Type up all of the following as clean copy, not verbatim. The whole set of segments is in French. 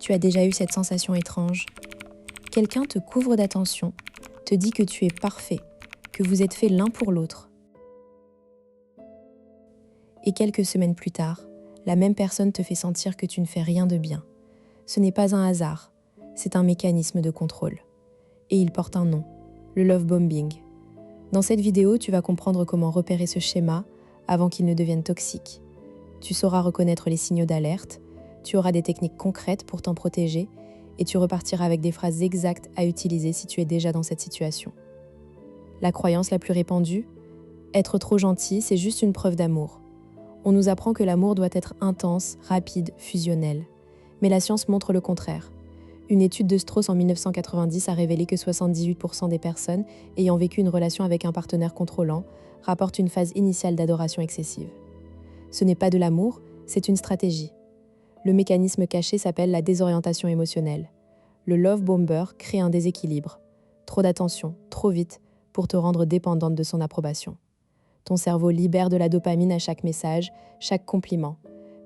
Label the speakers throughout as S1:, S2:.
S1: Tu as déjà eu cette sensation étrange. Quelqu'un te couvre d'attention, te dit que tu es parfait, que vous êtes faits l'un pour l'autre. Et quelques semaines plus tard, la même personne te fait sentir que tu ne fais rien de bien. Ce n'est pas un hasard, c'est un mécanisme de contrôle. Et il porte un nom, le love bombing. Dans cette vidéo, tu vas comprendre comment repérer ce schéma avant qu'il ne devienne toxique. Tu sauras reconnaître les signaux d'alerte, tu auras des techniques concrètes pour t'en protéger et tu repartiras avec des phrases exactes à utiliser si tu es déjà dans cette situation. La croyance la plus répandue, être trop gentil, c'est juste une preuve d'amour. On nous apprend que l'amour doit être intense, rapide, fusionnel. Mais la science montre le contraire. Une étude de Strauss en 1990 a révélé que 78% des personnes ayant vécu une relation avec un partenaire contrôlant rapportent une phase initiale d'adoration excessive. Ce n'est pas de l'amour, c'est une stratégie. Le mécanisme caché s'appelle la désorientation émotionnelle. Le love bomber crée un déséquilibre. Trop d'attention, trop vite, pour te rendre dépendante de son approbation. Ton cerveau libère de la dopamine à chaque message, chaque compliment.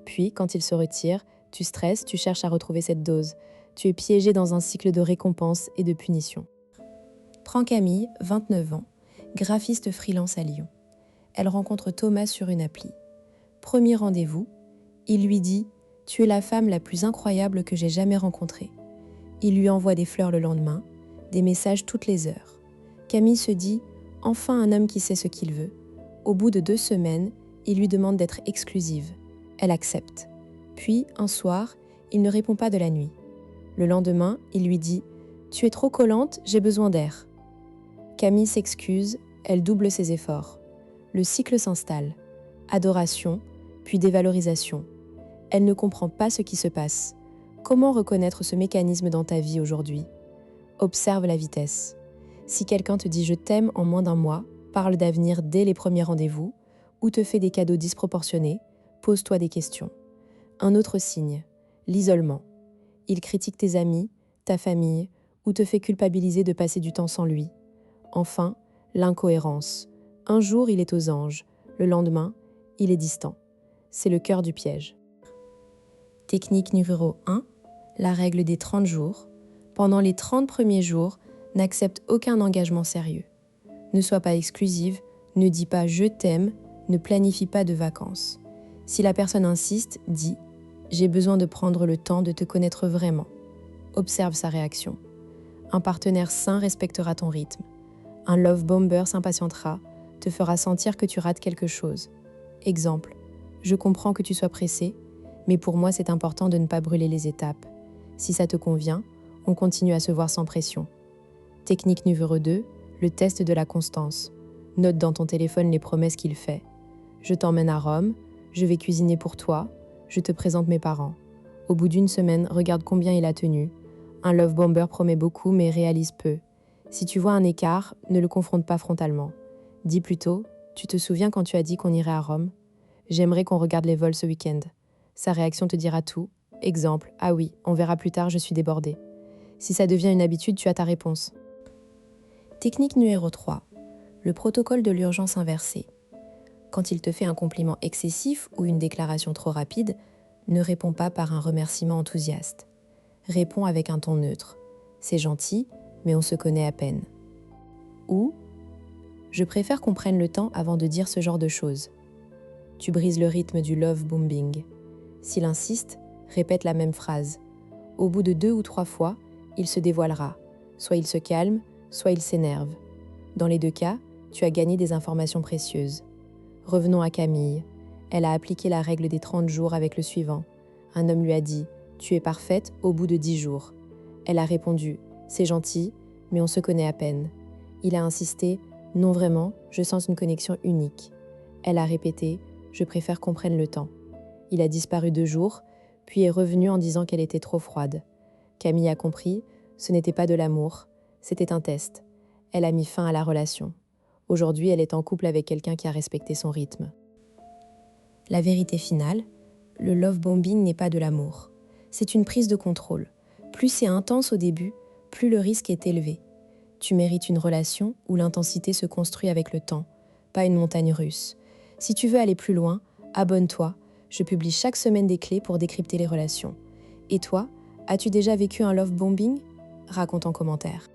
S1: Puis, quand il se retire, tu stresses, tu cherches à retrouver cette dose. Tu es piégé dans un cycle de récompense et de punition. Prends Camille, 29 ans, graphiste freelance à Lyon. Elle rencontre Thomas sur une appli. Premier rendez-vous, il lui dit « Tu es la femme la plus incroyable que j'ai jamais rencontrée ». Il lui envoie des fleurs le lendemain, des messages toutes les heures. Camille se dit « Enfin un homme qui sait ce qu'il veut ». Au bout de 2 semaines, il lui demande d'être exclusive. Elle accepte. Puis, un soir, il ne répond pas de la nuit. Le lendemain, il lui dit « Tu es trop collante, j'ai besoin d'air ». Camille s'excuse, elle double ses efforts. Le cycle s'installe. Adoration, puis dévalorisation. Elle ne comprend pas ce qui se passe. Comment reconnaître ce mécanisme dans ta vie aujourd'hui ? Observe la vitesse. Si quelqu'un te dit « Je t'aime » en moins d'1 mois, parle d'avenir dès les premiers rendez-vous, ou te fait des cadeaux disproportionnés, pose-toi des questions. Un autre signe, l'isolement. Il critique tes amis, ta famille, ou te fait culpabiliser de passer du temps sans lui. Enfin, l'incohérence. Un jour, il est aux anges, le lendemain, il est distant. C'est le cœur du piège. Technique numéro 1, la règle des 30 jours. Pendant les 30 premiers jours, n'accepte aucun engagement sérieux. Ne sois pas exclusive, ne dis pas « je t'aime », ne planifie pas de vacances. Si la personne insiste, dis « j'ai besoin de prendre le temps de te connaître vraiment ». Observe sa réaction. Un partenaire sain respectera ton rythme. Un love bomber s'impatientera, te fera sentir que tu rates quelque chose. Exemple, je comprends que tu sois pressé, mais pour moi c'est important de ne pas brûler les étapes. Si ça te convient, on continue à se voir sans pression. Technique numéro 2, le test de la constance. Note dans ton téléphone les promesses qu'il fait. Je t'emmène à Rome, je vais cuisiner pour toi, je te présente mes parents. Au bout d'1 semaine, regarde combien il a tenu. Un love bomber promet beaucoup mais réalise peu. Si tu vois un écart, ne le confronte pas frontalement. Dis plutôt, tu te souviens quand tu as dit qu'on irait à Rome ? J'aimerais qu'on regarde les vols ce week-end. Sa réaction te dira tout. Exemple, ah oui, on verra plus tard, je suis débordée. Si ça devient une habitude, tu as ta réponse. Technique numéro 3. Le protocole de l'urgence inversée. Quand il te fait un compliment excessif ou une déclaration trop rapide, ne réponds pas par un remerciement enthousiaste. Réponds avec un ton neutre. C'est gentil, mais on se connaît à peine. Ou, je préfère qu'on prenne le temps avant de dire ce genre de choses. Tu brises le rythme du love bombing. S'il insiste, répète la même phrase. Au bout de 2 ou 3 fois, il se dévoilera. Soit il se calme, soit il s'énerve. Dans les 2 cas, tu as gagné des informations précieuses. Revenons à Camille. Elle a appliqué la règle des 30 jours avec le suivant. Un homme lui a dit « Tu es parfaite au bout de 10 jours ». Elle a répondu « C'est gentil, mais on se connaît à peine ». Il a insisté « Non vraiment, je sens une connexion unique ». Elle a répété « Je préfère qu'on prenne le temps ». Il a disparu 2 jours, puis est revenu en disant qu'elle était trop froide. Camille a compris, ce n'était pas de l'amour, c'était un test. Elle a mis fin à la relation. Aujourd'hui, elle est en couple avec quelqu'un qui a respecté son rythme. La vérité finale, le love bombing n'est pas de l'amour. C'est une prise de contrôle. Plus c'est intense au début, plus le risque est élevé. Tu mérites une relation où l'intensité se construit avec le temps, pas une montagne russe. Si tu veux aller plus loin, abonne-toi. Je publie chaque semaine des clés pour décrypter les relations. Et toi, As-tu déjà vécu un love bombing? Raconte en commentaire.